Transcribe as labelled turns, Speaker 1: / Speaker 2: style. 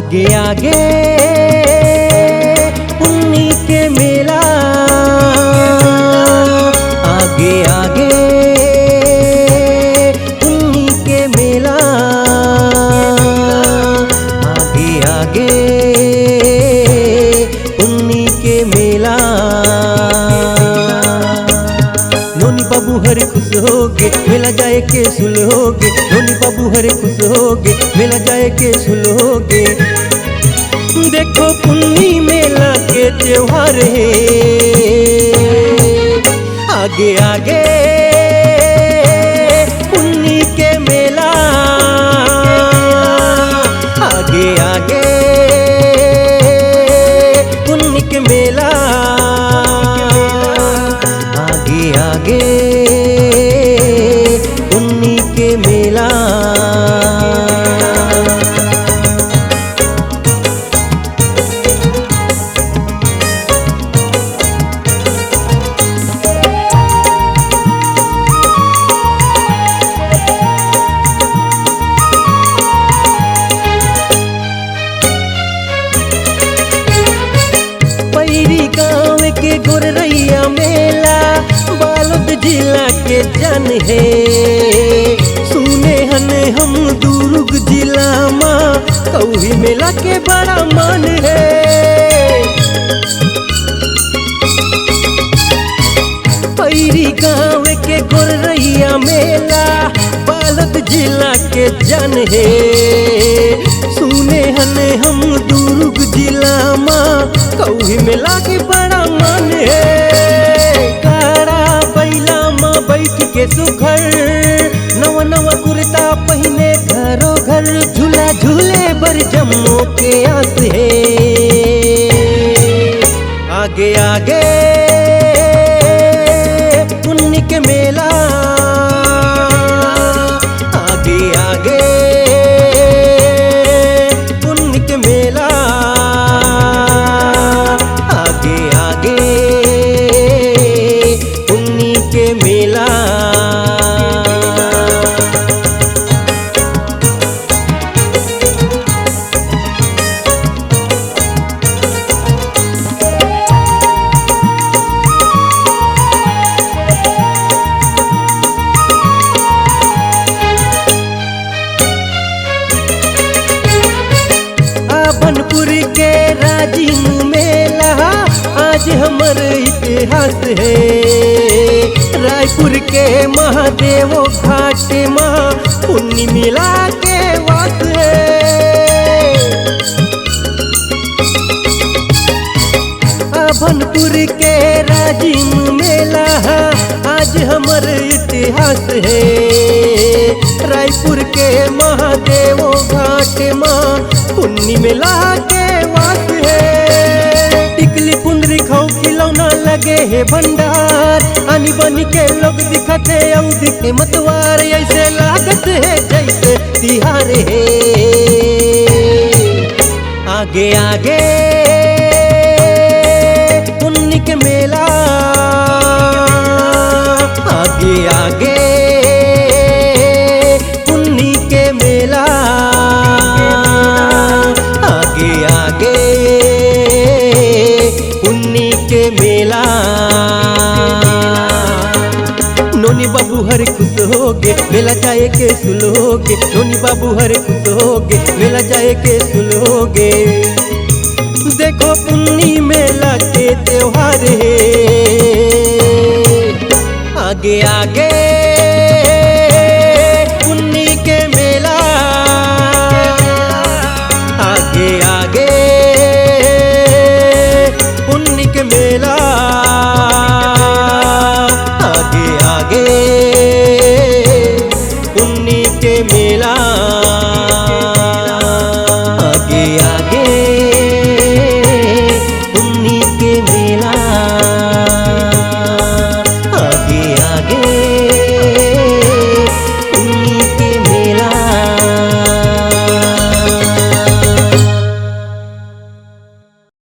Speaker 1: आगे आगे पुन्नी के मेला, आगे आगे पुन्नी के मेला, आगे आगे पुन्नी के मेला। नोनी बाबू हरे खुश होगे मेला जाए के सुल होगे, नोनी बाबू हरे खुश होगे मेला जाए के सुल होगे। देखो पुन्नी मेला के त्योहार है, आगे आगे पुन्नी के मेला, आगे आगे पुन्नी के मेला, आगे आगे पुन्नी के मेला। गाँव के गोरैया मेला बालोद जिला के जन है, सुने हने हम दुर्ग जिला माँ कौही मेला के बड़ा मन है। पैरी गाँव के गोरैया मेला बालोद जिला के जन है, सुने हने हम दुर्ग जिला माँ कौही मेला के बड़ा मन है। कारा बैला माँ बैठ के सुखर नवा नवा कुर्ता पहने घरों घर झूला झूले बर जम्मो के आस है। आगे आगे पुन्नी के मेला, आगे आगे पुन्नी के मेला, आगे आगे पुन्नी के मेला। बनपुर के राजीव मेला आज हमर इतिहास है, रायपुर के महादेवो घाट माँ पुन्नी मेला के वास है। बनपुर के राजीव मेला आज हमर इतिहास है, रायपुर के महादेवो घाट माँ पुन्नी मेला के वास है। टिकली कुंदरी खाओ खिलौना लगे है भंडार, आनी बनी के लोग दिखते औ दिखे मतवार, ऐसे लागत है जैसे तिहार है। आगे आगे पुन्नी के मेला, आगे आगे पुन्नी के मेला, आगे आगे पुन्नी के मेला। नोनी बाबू हरे खुश होगे मेला जाए के सुल होगे, नोनी बाबू हरे खुश होगे मेला जाए के सुल होगे। देखो पुन्नी मेला के त्योहार है, आगे आगे